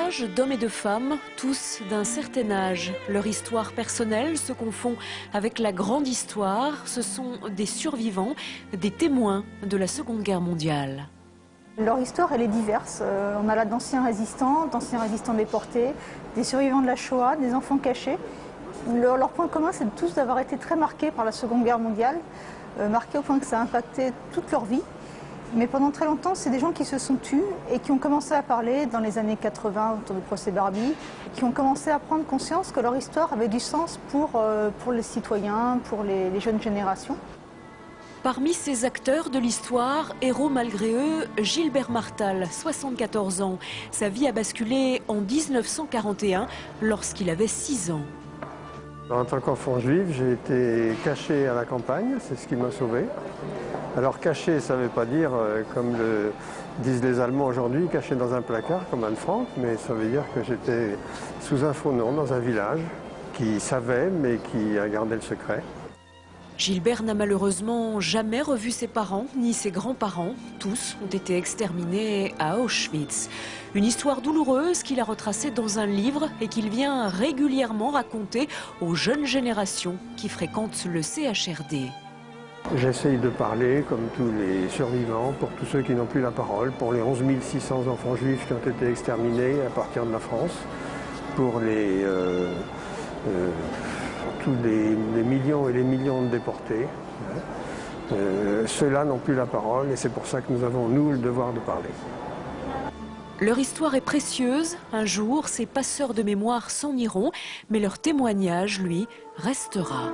témoignages d'hommes et de femmes, tous d'un certain âge. Leur histoire personnelle se confond avec la grande histoire. Ce sont des survivants, des témoins de la Seconde Guerre mondiale. Leur histoire, elle est diverse. On a là d'anciens résistants déportés, des survivants de la Shoah, des enfants cachés. Leur point commun, c'est tous d'avoir été très marqués par la Seconde Guerre mondiale, marqués au point que ça a impacté toute leur vie. Mais pendant très longtemps, c'est des gens qui se sont tus et qui ont commencé à parler dans les années 80 autour du procès Barbie, qui ont commencé à prendre conscience que leur histoire avait du sens pour les citoyens, pour les jeunes générations. Parmi ces acteurs de l'histoire, héros malgré eux, Gilbert Martal, 74 ans. Sa vie a basculé en 1941 lorsqu'il avait 6 ans. En tant qu'enfant juif, j'ai été caché à la campagne, c'est ce qui m'a sauvé. Alors caché, ça ne veut pas dire, comme le disent les Allemands aujourd'hui, caché dans un placard comme Anne Frank, mais ça veut dire que j'étais sous un faux nom dans un village qui savait mais qui a gardé le secret. Gilbert n'a malheureusement jamais revu ses parents ni ses grands-parents. Tous ont été exterminés à Auschwitz. Une histoire douloureuse qu'il a retracée dans un livre et qu'il vient régulièrement raconter aux jeunes générations qui fréquentent le CHRD. J'essaye de parler, comme tous les survivants, pour tous ceux qui n'ont plus la parole, pour les 11 600 enfants juifs qui ont été exterminés à partir de la France, pour tous les millions et les millions de déportés. Ceux-là n'ont plus la parole et c'est pour ça que nous avons, nous, le devoir de parler. Leur histoire est précieuse. Un jour, ces passeurs de mémoire s'en iront, mais leur témoignage, lui, restera.